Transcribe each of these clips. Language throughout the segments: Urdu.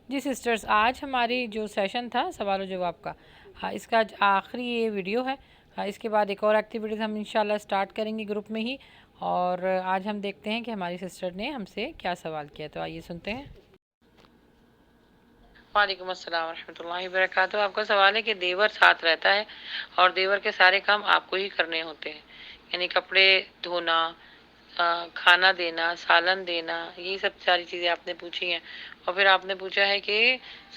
جی سسٹرز، آج ہماری جو سیشن تھا سوال و جواب کا، ہاں اس کا آج آخری یہ ویڈیو ہے۔ ہاں اس کے بعد ایک اور ایکٹیویٹیز ہم انشاءاللہ اسٹارٹ کریں گے گروپ میں ہی، اور آج ہم دیکھتے ہیں کہ ہماری سسٹر نے ہم سے کیا سوال کیا، تو آئیے سنتے ہیں۔ وعلیکم السلام ورحمۃ اللہ وبرکاتہ۔ آپ کا سوال ہے کہ دیور ساتھ رہتا ہے اور دیور کے سارے کام آپ کو ہی کرنے ہوتے ہیں، یعنی کپڑے دھونا، کھانا دینا، سالن دینا، یہ سب ساری چیزیں آپ نے پوچھی ہیں، اور پھر آپ نے پوچھا ہے کہ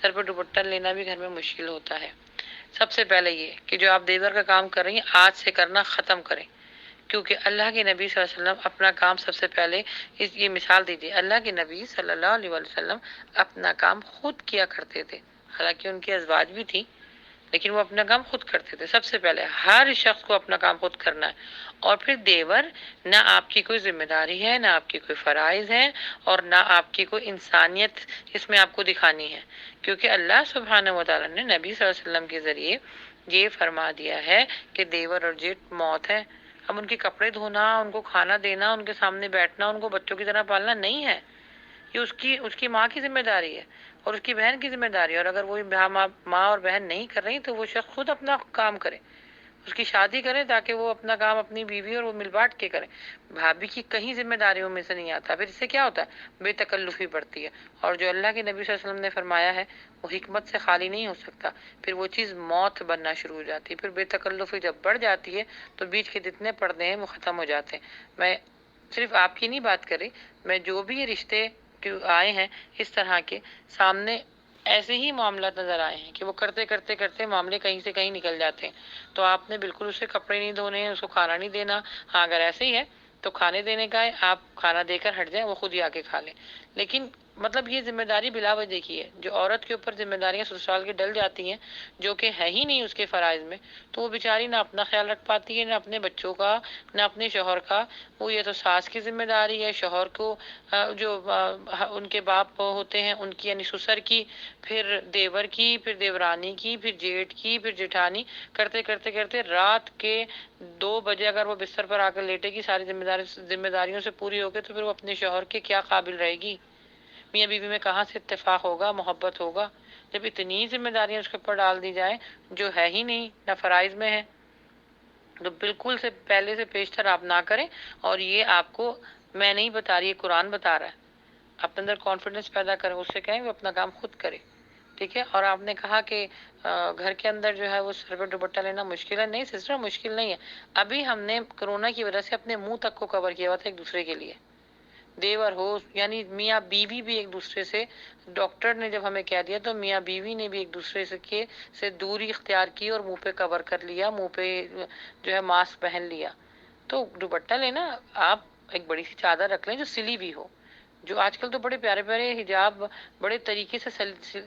سر پہ دوپٹہ لینا بھی گھر میں مشکل ہوتا ہے۔ سب سے پہلے یہ کہ جو آپ دیور کا کام کر رہی ہیں آج سے کرنا ختم کریں، کیونکہ اللہ کے نبی صلی اللہ علیہ وسلم اپنا کام سب سے پہلے یہ مثال دیجیے، اللہ کے نبی صلی اللہ علیہ وسلم اپنا کام خود کیا کرتے تھے، حالانکہ ان کی ازواج بھی تھی، لیکن وہ اپنا کام خود کرتے تھے۔ سب سے پہلے ہر شخص کو اپنا کام خود کرنا ہے، اور پھر دیور نہ آپ کی کوئی ذمہ داری ہے، نہ آپ کی کوئی فرائض ہے، اور نہ آپ کی کوئی انسانیت اس میں آپ کو دکھانی ہے، کیونکہ اللہ سبحانہ و تعالیٰ نے نبی صلی اللہ علیہ وسلم کے ذریعے یہ فرما دیا ہے کہ دیور اور جیٹ موت ہے۔ اب ان کے کپڑے دھونا، ان کو کھانا دینا، ان کے سامنے بیٹھنا، ان کو بچوں کی طرح پالنا نہیں ہے، یہ اس کی ماں کی ذمہ داری ہے اور اس کی بہن کی ذمہ داری ہے، اور اگر وہ ماں اور بہن نہیں کر رہی تو وہ شخص خود اپنا کام کرے، اس کی شادی کرے تاکہ وہ اپنا کام اپنی بیوی اور وہ مل بانٹ کے کرے۔ بھابھی کی کہیں ذمہ داریوں میں سے نہیں آتا، پھر اس سے کیا ہوتا ہے؟ بے تکلفی بڑھتی ہے، اور جو اللہ کے نبی صلی اللہ علیہ وسلم نے فرمایا ہے وہ حکمت سے خالی نہیں ہو سکتا، پھر وہ چیز موت بننا شروع ہو جاتی ہے۔ پھر بے تکلفی جب بڑھ جاتی ہے تو بیچ کے جتنے پردے ہیں وہ ختم ہو جاتے ہیں۔ میں صرف آپ کی نہیں بات کر رہی، میں جو بھی یہ رشتے آئے ہیں اس طرح کے سامنے، ایسے ہی معاملات نظر آئے ہیں کہ وہ کرتے کرتے کرتے معاملے کہیں سے کہیں نکل جاتے ہیں، تو آپ نے بالکل اسے کپڑے نہیں دھونے ہیں، اس کو کھانا نہیں دینا۔ ہاں اگر ایسے ہی ہے تو کھانے دینے کا ہے، آپ کھانا دے کر ہٹ جائیں، وہ خود ہی آ کے کھا لیں، لیکن مطلب یہ ذمہ داری بلا وجہ کی ہے۔ جو عورت کے اوپر ذمہ داریاں سسرال کی ڈل جاتی ہیں جو کہ ہے ہی نہیں اس کے فرائض میں، تو وہ بیچاری نہ اپنا خیال رکھ پاتی ہے، نہ اپنے بچوں کا، نہ اپنے شوہر کا۔ وہ یہ تو ساس کی ذمہ داری ہے، شوہر کو جو ان کے باپ ہوتے ہیں ان کی یعنی سسر کی، پھر دیور کی، پھر دیورانی کی، پھر جیٹ کی، پھر جیٹھانی، کرتے کرتے کرتے رات کے 2 بجے اگر وہ بستر پر آ کر لیٹے گی ساری ذمہ داریوں سے پوری ہو گئی، تو پھر وہ اپنے شوہر کے کیا قابل رہے گی؟ میاں بیوی میں کہاں سے اتفاق ہوگا، محبت ہوگا، جب اتنی ذمہ داریاں اس کے اوپر ڈال دی جائیں جو ہے ہی نہیں، نہ فرائض میں ہے، تو بالکل سے پہلے سے پیشتر آپ نہ کریں۔ اور یہ آپ کو میں نہیں بتا رہی، یہ قرآن بتا رہا ہے۔ اپنے اندر کانفیڈنس پیدا کریں، اس سے کہیں وہ اپنا کام خود کرے، ٹھیک ہے؟ اور آپ نے کہا کہ گھر کے اندر جو ہے وہ سر پہ دوپٹہ لینا مشکل ہے، نہیں سسٹر مشکل نہیں ہے۔ ابھی ہم نے کرونا کی وجہ سے اپنے منہ تک کو کور کیا ہوا تھا ایک دوسرے کے لیے، دیور ہو یعنی میاں بیوی بھی ایک دوسرے سے، ڈاکٹر نے جب ہمیں کہہ دیا تو میاں بیوی نے بھی ایک دوسرے سے دوری اختیار کی اور منہ پہ کور کر لیا، منہ پہ جو ہے ماسک پہن لیا۔ تو دوپٹہ لینا، آپ ایک بڑی سی چادر رکھ لیں جو سلی بھی ہو، جو آج کل تو بڑے پیارے پیارے حجاب بڑے طریقے سے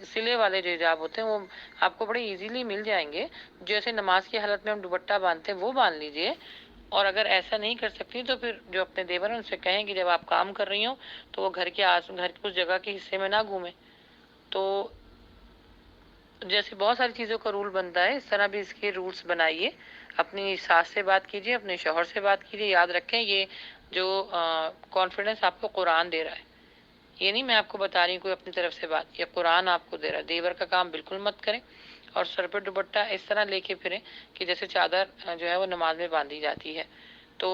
سلے والے جو حجاب ہوتے ہیں وہ آپ کو بڑے ایزیلی مل جائیں گے، جیسے نماز کی حالت میں ہم دوپٹہ باندھتے ہیں وہ باندھ لیجئے۔ اور اگر ایسا نہیں کر سکتی تو پھر جو اپنے دیور ہیں ان سے کہیں کہ جب آپ کام کر رہی ہوں تو وہ گھر کے اس جگہ کے حصے میں نہ گھومیں۔ تو جیسے بہت ساری چیزوں کا رول بنتا ہے، اس طرح بھی اس کے رولز بنائیے، اپنی ساس سے بات کیجیے، اپنے شوہر سے بات کیجیے۔ یاد رکھیں یہ جو کانفیڈنس آپ کو قرآن دے رہا ہے، یہ نہیں میں آپ کو بتا رہی ہوں کوئی اپنی طرف سے بات، یہ قرآن آپ کو دے رہا ہے۔ دیور کا کام بالکل مت کریں، اور سر پہ دوپٹہ اس طرح لے کے پھریں کہ جیسے چادر جو ہے وہ نماز میں باندھی جاتی ہے۔ تو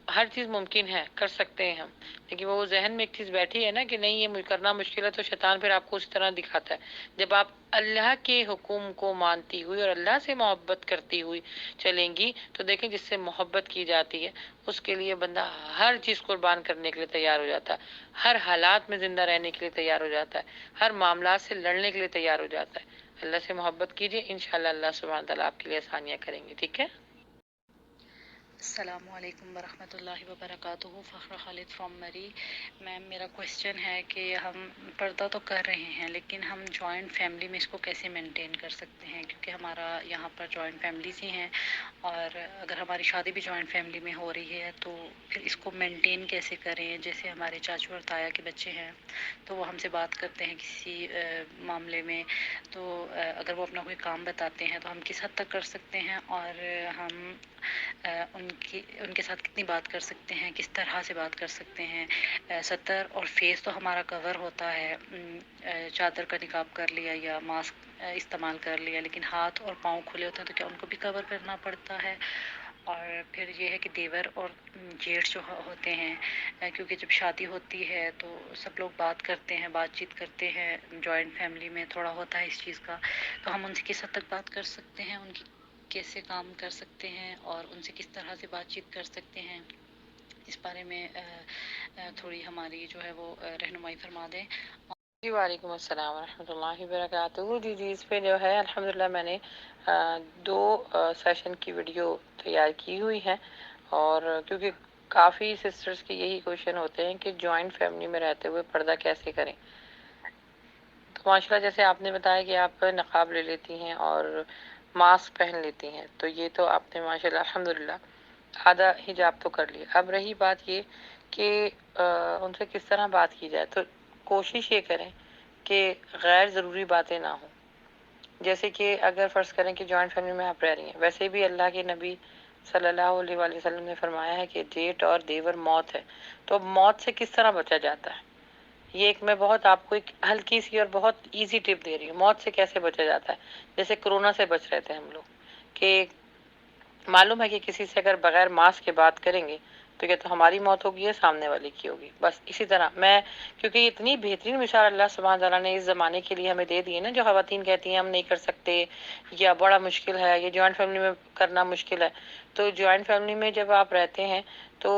ہر چیز ممکن ہے، کر سکتے ہیں ہم، لیکن وہ ذہن میں ایک چیز بیٹھی ہے نا کہ نہیں یہ کرنا مشکل ہے، تو شیطان پھر آپ کو اس طرح دکھاتا ہے۔ جب آپ اللہ کے حکم کو مانتی ہوئی اور اللہ سے محبت کرتی ہوئی چلیں گی تو دیکھیں جس سے محبت کی جاتی ہے اس کے لیے بندہ ہر چیز قربان کرنے کے لیے تیار ہو جاتا ہے، ہر حالات میں زندہ رہنے کے لیے تیار ہو جاتا ہے، ہر معاملات سے لڑنے کے لیے تیار ہو جاتا ہے۔ اللہ سے محبت کیجیے، انشاءاللہ اللہ سبحانہ تعالیٰ آپ کے لیے آسانیاں کریں گے، ٹھیک ہے؟ السلام علیکم ورحمۃ اللہ وبرکاتہ۔ فخر خالد فرام مری۔ میم میرا کویشچن ہے کہ ہم پردہ تو کر رہے ہیں لیکن ہم جوائنٹ فیملی میں اس کو کیسے مینٹین کر سکتے ہیں، کیونکہ ہمارا یہاں پر جوائنٹ فیملیز ہی ہیں، اور اگر ہماری شادی بھی جوائنٹ فیملی میں ہو رہی ہے تو پھر اس کو مینٹین کیسے کریں؟ جیسے ہمارے چاچو اور تایا کے بچے ہیں تو وہ ہم سے بات کرتے ہیں کسی معاملے میں، تو اگر وہ اپنا کوئی کام بتاتے ہیں تو ہم کس حد تک کر سکتے ہیں، اور ہم ان کے ساتھ کتنی بات کر سکتے ہیں، کس طرح سے بات کر سکتے ہیں. سطر اور فیس تو ہمارا کور ہوتا ہے، چادر کا نقاب کر لیا یا ماسک استعمال کر لیا، لیکن ہاتھ اور پاؤں کھلے ہوتے ہیں تو کیا ان کو بھی کور کرنا پڑتا ہے. اور پھر یہ ہے کہ دیور اور جیٹھ جو ہوتے ہیں، کیونکہ جب شادی ہوتی ہے تو سب لوگ بات کرتے ہیں، بات چیت کرتے ہیں، جوائنٹ فیملی میں تھوڑا ہوتا ہے اس چیز کا، تو ہم ان سے کس حد تک بات کر سکتے ہیں، ان کی کیسے کام کر سکتے ہیں اور ان سے کس طرح سے بات چیت کر سکتے ہیں، اس بارے میں تھوڑی ہماری جو ہے وہ رہنمائی فرما دیں. جی وعلیکم السلام ورحمۃ اللہ وبرکاتہ. جی اس پہ جو ہے الحمدللہ میں نے 2 سیشن کی ویڈیو تیار کی ہوئی ہے، اور کیونکہ کافی سسٹرز کے یہی کوشچن ہوتے ہیں کہ جوائنٹ فیملی میں رہتے ہوئے پردہ کیسے کریں. تو ماشاءاللہ جیسے آپ نے بتایا کہ آپ نقاب لے لیتی ہیں اور ماسک پہن لیتی ہیں، تو یہ تو آپ نے ماشاءاللہ الحمدللہ آدھا حجاب تو کر لیا. اب رہی بات یہ کہ ان سے کس طرح بات کی جائے، تو کوشش یہ کریں کہ غیر ضروری باتیں نہ ہوں. جیسے کہ اگر فرض کریں کہ جوائنٹ فیملی میں آپ رہ رہی ہیں، ویسے بھی اللہ کے نبی صلی اللہ علیہ وآلہ وسلم نے فرمایا ہے کہ جیٹ اور دیور موت ہے. تو موت سے کس طرح بچا جاتا ہے، یہ ایک میں بہت آپ کو ایک ہلکی سی اور بہت ایزی ٹپ دے رہی ہوں. موت سے کیسے بچا جاتا ہے، جیسے کرونا سے بچ رہے تھے ہم لوگ، کہ معلوم ہے کہ کسی سے اگر بغیر ماسک کے بات کریں گے تو کیا تو ہماری موت ہوگی یا سامنے والے کی ہوگی. بس اسی طرح میں، کیونکہ اتنی بہترین مثال اللہ سبحانہ تعالیٰ نے اس زمانے کے لیے ہمیں دے دی ہے نا، جو خواتین کہتی ہیں ہم نہیں کر سکتے یا بڑا مشکل ہے، یہ جوائنٹ فیملی میں کرنا مشکل ہے. تو جوائنٹ فیملی میں جب آپ رہتے ہیں تو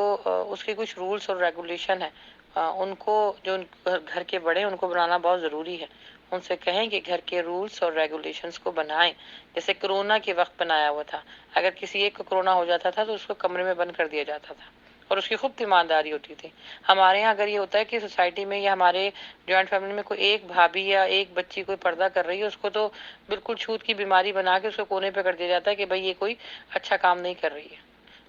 اس کے کچھ رولس اور ریگولیشن ہیں، ان کو جو گھر کے بڑے ہیں ان کو بنانا بہت ضروری ہے. ان سے کہیں کہ گھر کے رولس اور ریگولیشنز کو بنائیں، جیسے کرونا کے وقت بنایا ہوا تھا. اگر کسی ایک کو کرونا ہو جاتا تھا تو اس کو کمرے میں بند کر دیا جاتا تھا اور اس کی خوب تیمارداری ہوتی تھی. ہمارے یہاں اگر یہ ہوتا ہے کہ سوسائٹی میں یا ہمارے جوائنٹ فیملی میں کوئی ایک بھابھی یا ایک بچی کوئی پردہ کر رہی ہے، اس کو تو بالکل چھوت کی بیماری بنا کے اس کو کونے پہ کر دیا جاتا ہے کہ بھائی یہ کوئی اچھا کام نہیں کر رہی ہے.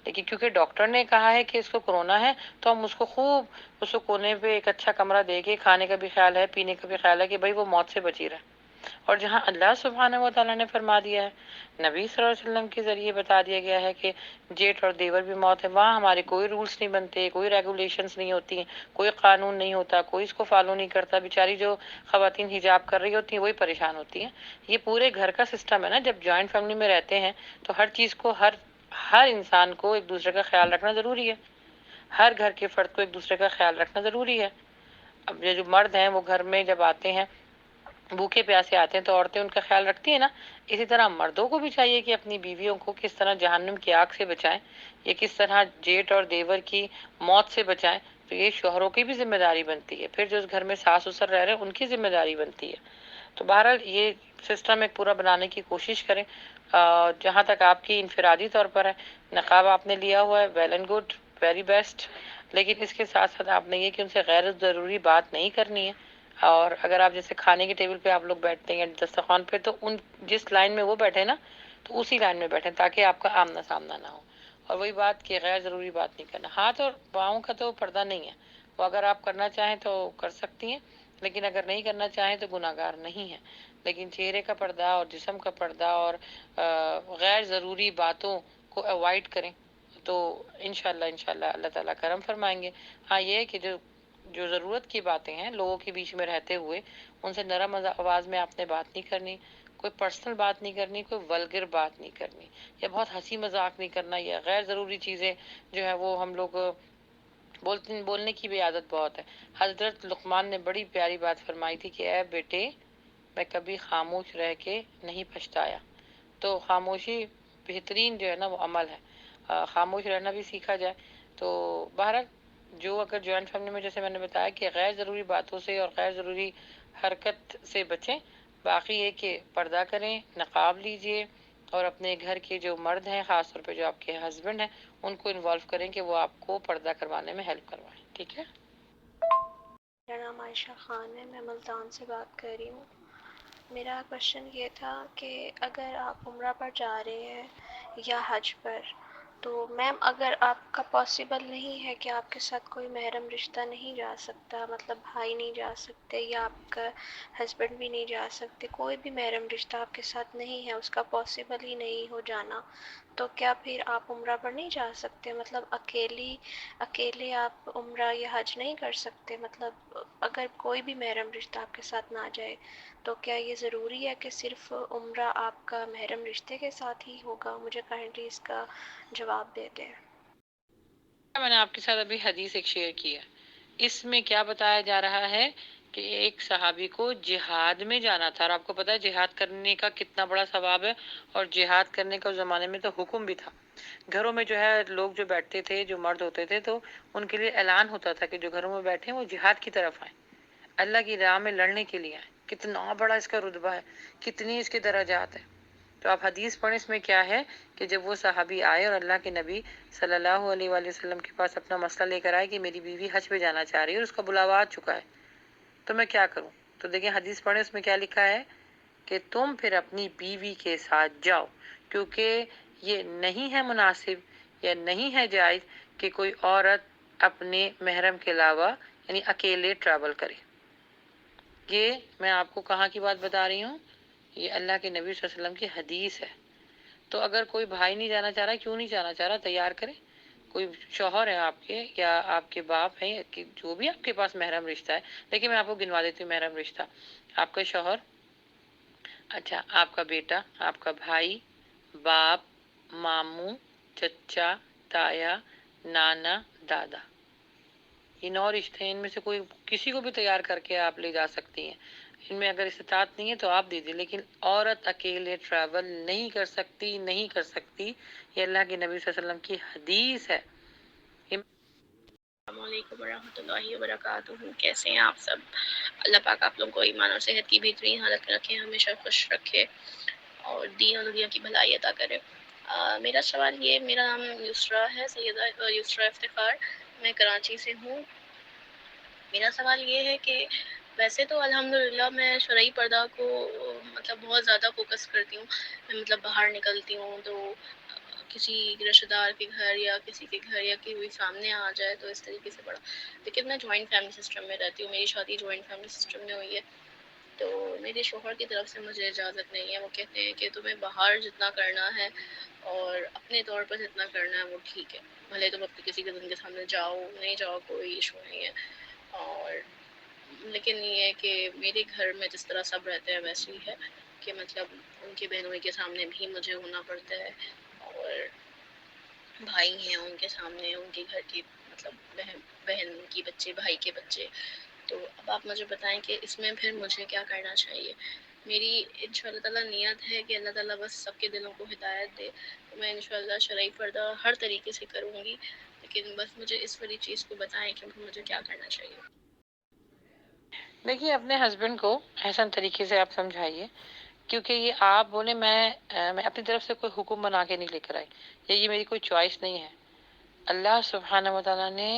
لیکن کیونکہ ڈاکٹر نے کہا ہے کہ اس کو کرونا ہے تو ہم اس کو خوب اس کو کونے پہ ایک اچھا کمرہ دے کے، کھانے کا بھی خیال ہے، پینے کا بھی خیال ہے کہ بھائی وہ موت سے بچی رہے. اور جہاں اللہ سبحانہ و تعالیٰ نے فرما دیا ہے، نبی صلی اللہ علیہ وسلم کے ذریعے بتا دیا گیا ہے کہ جیٹ اور دیور بھی موت ہے، وہاں ہمارے کوئی رولس نہیں بنتے، کوئی ریگولیشنز نہیں ہوتی ہیں، کوئی قانون نہیں ہوتا، کوئی اس کو فالو نہیں کرتا. بیچاری جو خواتین حجاب کر رہی ہوتی ہیں وہی پریشان ہوتی ہیں. یہ پورے گھر کا سسٹم ہے نا. جب جوائنٹ فیملی میں رہتے ہیں تو ہر چیز کو ہر انسان کو ایک دوسرے کا خیال رکھنا ضروری ہے. ہر گھر کے فرد کو ایک دوسرے کا خیال رکھنا ضروری ہے. اب یہ جو مرد ہیں وہ گھر میں جب آتے ہیں بھوکے پیاسے آتے ہیں تو عورتیں ان کا خیال رکھتی ہیں نا. اسی طرح مردوں کو بھی چاہیے کہ اپنی بیویوں کو کس طرح جہنم کی آگ سے بچائیں، یہ کس طرح جیٹ اور دیور کی موت سے بچائیں. تو یہ شوہروں کی بھی ذمہ داری بنتی ہے. پھر جو اس گھر میں ساس سسر رہ رہے ہیں ان کی ذمہ داری بنتی ہے. تو بہرحال یہ سسٹم ایک پورا بنانے کی کوشش کریں. جہاں تک آپ کی انفرادی طور پر ہے، نقاب آپ نے لیا ہوا ہے، well and good, very best. لیکن اس کے ساتھ ساتھ آپ نے یہ کہ ان سے غیر ضروری بات نہیں کرنی ہے. اور اگر آپ جیسے کھانے کے ٹیبل پہ آپ لوگ بیٹھتے ہیں دسترخوان پہ، تو ان جس لائن میں وہ بیٹھے نا تو اسی لائن میں بیٹھیں تاکہ آپ کا آمنا سامنا نہ ہو. اور وہی بات کہ غیر ضروری بات نہیں کرنا. ہاتھ اور پاؤں کا تو پردہ نہیں ہے، وہ اگر آپ کرنا چاہیں تو کر سکتی ہیں، لیکن اگر نہیں کرنا چاہیں تو گناہ گار نہیں ہیں. لیکن چہرے کا پردہ اور جسم کا پردہ اور غیر ضروری باتوں کو اوائڈ کریں تو انشاءاللہ اللہ تعالیٰ کرم فرمائیں گے. ہاں یہ ہے کہ جو ضرورت کی باتیں ہیں لوگوں کے بیچ میں رہتے ہوئے ان سے نرم آواز میں آپ نے بات نہیں کرنی، کوئی پرسنل بات نہیں کرنی، کوئی ولگر بات نہیں کرنی، یا بہت ہنسی مذاق نہیں کرنا، یا غیر ضروری چیزیں جو ہے وہ ہم لوگ بولنے کی بھی عادت بہت ہے. حضرت لقمان نے بڑی پیاری بات فرمائی تھی کہ اے بیٹے، میں کبھی خاموش رہ کے نہیں پچھتایا. تو خاموشی بہترین جو ہے نا وہ عمل ہے. خاموش رہنا بھی سیکھا جائے. تو بہرحال جو اگر جوائنٹ فیملی میں جیسے میں نے بتایا کہ غیر ضروری باتوں سے اور غیر ضروری حرکت سے بچیں. باقی یہ کہ پردہ کریں، نقاب لیجئے، اور اپنے گھر کے جو مرد ہیں خاص طور پہ جو آپ کے ہسبینڈ ہیں ان کو انوالو کریں کہ وہ آپ کو پردہ کروانے میں ہیلپ کروائیں. ٹھیک ہے. میرا نام عائشہ خان ہے، میں ملتان سے بات کر رہی ہوں. میرا کوشچن یہ تھا کہ اگر آپ عمرہ پر جا رہے ہیں یا حج پر، تو میم اگر آپ کا پاسبل نہیں ہے کہ آپ کے ساتھ کوئی محرم رشتہ نہیں جا سکتا، مطلب بھائی نہیں جا سکتے یا آپ کا ہسبینڈ بھی نہیں جا سکتے، کوئی بھی محرم رشتہ آپ کے ساتھ نہیں ہے، اس کا پاسبل ہی نہیں ہو جانا، تو کیا پھر آپ عمرہ پر نہیں جا سکتے؟ مطلب اکیلے آپ عمرہ یا حج نہیں کر سکتے؟ مطلب اگر کوئی بھی محرم رشتہ آپ کے ساتھ نہ جائے تو کیا یہ ضروری ہے کہ صرف عمرہ آپ کا محرم رشتے کے ساتھ ہی ہوگا؟ مجھے کائنڈلی اس کا جواب دے دیں۔ میں نے آپ کے ساتھ ابھی حدیث ایک شیئر کی ہے، اس میں کیا بتایا جا رہا ہے کہ ایک صحابی کو جہاد میں جانا تھا، اور آپ کو پتا ہے جہاد کرنے کا کتنا بڑا ثواب ہے، اور جہاد کرنے کا اس زمانے میں تو حکم بھی تھا۔ گھروں میں جو ہے لوگ جو بیٹھتے تھے، جو مرد ہوتے تھے، تو ان کے لیے اعلان ہوتا تھا کہ جو گھروں میں بیٹھے ہیں وہ جہاد کی طرف آئیں، اللہ کی راہ میں لڑنے کے لیے آئیں۔ کتنا بڑا اس کا رتبہ ہے، کتنی اس کے درجات ہیں۔ تو آپ حدیث پڑھیں، اس میں کیا ہے کہ جب وہ صحابی آئے اور اللہ کے نبی صلی اللہ علیہ وآلہ وسلم کے پاس اپنا مسئلہ لے کر آئے کہ میری بیوی حج پہ جانا چاہ رہی ہے اور اس کا بلاوا آ چکا ہے، تو میں کیا کروں؟ تو دیکھیں حدیث پڑھیں، اس میں کیا لکھا ہے کہ تم پھر اپنی بیوی کے ساتھ جاؤ، کیونکہ یہ نہیں ہے مناسب یا نہیں ہے جائز کہ کوئی عورت اپنے محرم کے علاوہ یعنی اکیلے ٹریول کرے۔ یہ میں آپ کو کہاں کی بات بتا رہی ہوں؟ یہ اللہ کے نبی صلی اللہ علیہ وسلم کی حدیث ہے۔ تو اگر کوئی بھائی نہیں جانا چاہ رہا، کیوں نہیں جانا چاہ رہا، تیار کرے۔ کوئی شوہر ہے آپ کے یا آپ کے باپ ہیں، جو بھی آپ کے پاس محرم رشتہ ہے، لیکن میں آپ کو گنوا دیتی ہوں محرم رشتہ۔ آپ کا شوہر، اچھا آپ کا بیٹا، آپ کا بھائی، باپ، ماموں، چچا، تایا، نانا، دادا، یہ 9 رشتے ہیں، ان میں سے کوئی کسی کو بھی تیار کر کے آپ لے جا سکتی ہیں۔ ان میں اگر استطاعت نہیں ہے تو آپ دیجیے، لیکن عورت اکیلے ٹریول نہیں کر سکتی، نہیں کر سکتی۔ یہ اللہ کے نبی صلی اللہ علیہ وسلم کی حدیث ہے۔ السلام علیکم ورحمۃ اللہ وبرکاتہ، کیسے ہیں آپ سب؟ اللہ پاک آپ لوگوں کو ایمان اور صحت کی بہترین حالت میں رکھے، ہمیشہ خوش رکھے اور دین اور دنیا کی بھلائی عطا کرے۔ میرا سوال یہ، میرا نام یسرا ہے، سیدہ یسرا افتخار، میں کراچی سے ہوں۔ میرا سوال یہ ہے کہ ویسے تو الحمدللہ میں شرعی پردہ کو مطلب بہت زیادہ فوکس کرتی ہوں۔ میں مطلب باہر نکلتی ہوں تو کسی رشتہ دار کے گھر یا کسی کے گھر یا کوئی سامنے آ جائے تو اس طریقے سے پڑا، لیکن میں جوائنٹ فیملی سسٹم میں رہتی ہوں، میری شادی جوائنٹ فیملی سسٹم میں ہوئی ہے۔ تو میرے شوہر کی طرف سے مجھے اجازت نہیں ہے، وہ کہتے ہیں کہ تمہیں باہر جتنا کرنا ہے اور اپنے طور پر جتنا کرنا ہے وہ ٹھیک ہے، بھلے تم اپنے کسی کزن کے سامنے جاؤ نہیں جاؤ کوئی ایشو نہیں ہے۔ اور لیکن یہ ہے کہ میرے گھر میں جس طرح سب رہتے ہیں ویسے ہی ہے کہ مطلب ان کے بہنوں کے سامنے بھی مجھے ہونا پڑتا ہے، اور بھائی ہیں ان کے سامنے، ان کے گھر کی مطلب بہن کی بچے، بھائی کے بچے۔ تو اب آپ مجھے بتائیں کہ اس میں پھر مجھے کیا کرنا چاہیے؟ میری انشاءاللہ تعالیٰ نیت ہے کہ اللہ تعالیٰ بس سب کے دلوں کو ہدایت دے، تو میں انشاءاللہ شرعی پردہ ہر طریقے سے کروں گی، لیکن بس مجھے اس والی چیز کو بتائیں کہ مجھے کیا کرنا چاہیے۔ دیکھیے اپنے ہسبینڈ کو احسن طریقے سے آپ سمجھائیے، کیونکہ یہ آپ بولے میں اپنی طرف سے کوئی حکم بنا کے نہیں لے کر آئی، یا یہ میری کوئی چوائس نہیں ہے۔ اللہ سبحانہ و تعالیٰ نے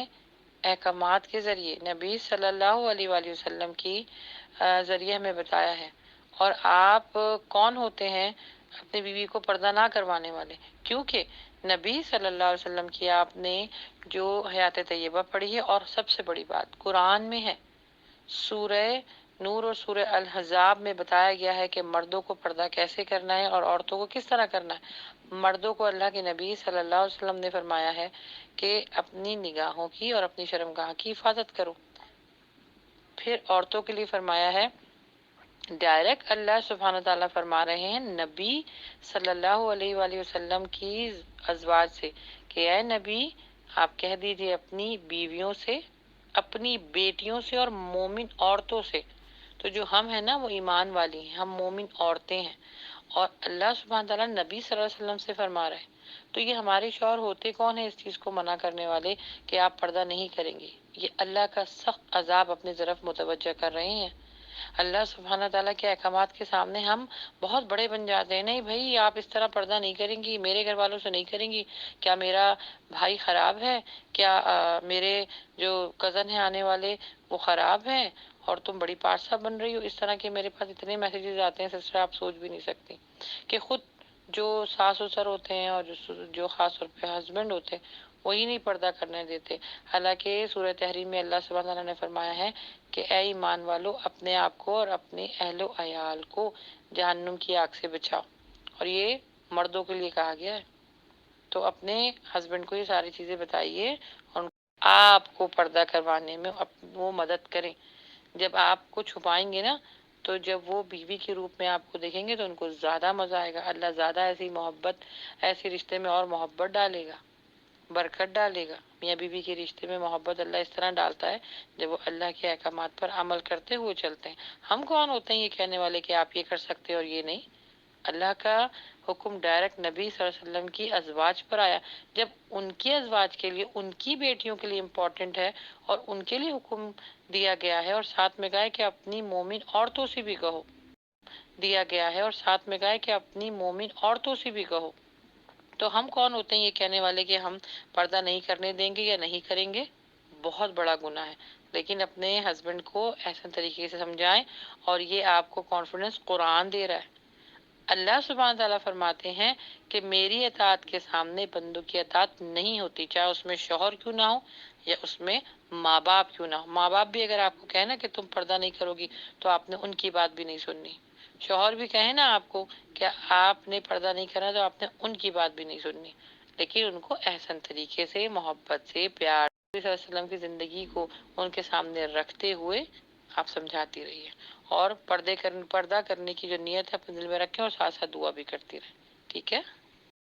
احکامات کے ذریعے نبی صلی اللہ علیہ وآلہ وسلم کی ذریعے ہمیں بتایا ہے۔ اور آپ کون ہوتے ہیں اپنی بیوی کو پردہ نہ کروانے والے؟ کیونکہ نبی صلی اللہ علیہ وسلم کی آپ نے جو حیات طیبہ پڑھی ہے، اور سب سے بڑی بات قرآن میں ہے، سورہ نور اور سورہ الحزاب میں بتایا گیا ہے کہ مردوں کو پردہ کیسے کرنا ہے اور عورتوں کو کس طرح کرنا ہے۔ مردوں کو اللہ کے نبی صلی اللہ علیہ وسلم نے فرمایا ہے کہ اپنی نگاہوں کی اور اپنی شرمگاہ کی حفاظت کرو۔ پھر عورتوں کے لیے فرمایا ہے، ڈائریکٹ اللہ سبحانہ تعالیٰ فرما رہے ہیں نبی صلی اللہ علیہ وآلہ وسلم کی ازواج سے کہ اے نبی آپ کہہ دیجئے اپنی بیویوں سے، اپنی بیٹیوں سے اور مومن عورتوں سے۔ تو جو ہم ہیں نا وہ ایمان والی ہیں، ہم مومن عورتیں ہیں، اور اللہ سبحانہ تعالیٰ نبی صلی اللہ علیہ وسلم سے فرما رہے ہیں۔ تو یہ ہمارے شوہر ہوتے کون ہیں اس چیز کو منع کرنے والے کہ آپ پردہ نہیں کریں گے؟ یہ اللہ کا سخت عذاب اپنی طرف متوجہ کر رہے ہیں۔ اللہ سبحانہ تعالیٰ کے احکامات کے سامنے ہم بہت بڑے بن جاتے ہیں، نہیں بھائی آپ اس طرح پردہ نہیں کریں گی، میرے گھر والوں سے نہیں کریں گی، کیا میرا بھائی خراب ہے؟ کیا میرے جو کزن ہیں آنے والے وہ خراب ہیں اور تم بڑی پارٹ صاحب بن رہی ہو؟ اس طرح کے میرے پاس اتنے میسیجز آتے ہیں سسٹر، آپ سوچ بھی نہیں سکتی کہ خود جو ساس سسر ہوتے ہیں اور جو خاص طور پہ ہسبینڈ ہوتے ہیں وہی نہیں پردہ کرنے دیتے۔ حالانکہ سورہ تحریم میں اللہ سبحانہ تعالیٰ نے فرمایا ہے کہ اے ایمان والو اپنے آپ کو اور اپنے اہل و عیال کو جہنم کی آگ سے بچاؤ، اور یہ مردوں کے لیے کہا گیا ہے۔ تو اپنے ہسبینڈ کو یہ ساری چیزیں بتائیے اور آپ کو پردہ کروانے میں وہ مدد کریں. جب آپ کو چھپائیں گے نا تو جب وہ بیوی کے روپ میں آپ کو دیکھیں گے تو ان کو زیادہ مزہ آئے گا. اللہ زیادہ ایسی محبت، ایسے رشتے میں اور محبت ڈالے گا، برکت ڈالے گا. میاں بیوی کے رشتے میں محبت اللہ اس طرح ڈالتا ہے جب وہ اللہ کے احکامات پر عمل کرتے ہوئے چلتے ہیں. ہم کون ہوتے ہیں یہ کہنے والے کہ آپ یہ کر سکتے اور یہ نہیں؟ اللہ کا حکم ڈائریکٹ نبی صلی اللہ علیہ وسلم کی ازواج پر آیا. جب ان کی ازواج کے لیے، ان کی بیٹیوں کے لیے امپورٹنٹ ہے اور ان کے لیے حکم دیا گیا ہے، اور ساتھ میں کہا ہے کہ اپنی مومن عورتوں سے بھی کہو، دیا گیا ہے اور ساتھ میں کہا ہے کہ اپنی مومن عورتوں سے بھی کہو، تو ہم کون ہوتے ہیں یہ کہنے والے کہ ہم پردہ نہیں کرنے دیں گے یا نہیں کریں گے؟ بہت بڑا گناہ ہے. لیکن اپنے ہسبینڈ کو ایسے طریقے سے سمجھائیں، اور یہ آپ کو کانفیڈنس قرآن دے رہا ہے. اللہ سبحانہ تعالیٰ فرماتے ہیں کہ میری اطاعت کے سامنے بندوں کی اطاعت نہیں ہوتی، چاہے اس میں شوہر کیوں نہ ہو یا اس میں ماں باپ کیوں نہ ہو. ماں باپ بھی اگر آپ کو کہنا کہ تم پردہ نہیں کرو گی تو آپ نے ان کی بات بھی نہیں سننی. شوہر بھی کہیں نا آپ کو کہ آپ نے پردہ نہیں کرنا تو آپ نے ان کی بات بھی نہیں سننی. لیکن ان کو احسن طریقے سے، محبت سے، پیار سے، صلی اللہ علیہ وسلم کی زندگی کو ان کے سامنے رکھتے ہوئے آپ سمجھاتی رہیے. اور پردہ کرنے کی جو نیت ہے اپنے دل میں رکھیں اور ساتھ ساتھ دعا بھی کرتی رہیں. ٹھیک ہے؟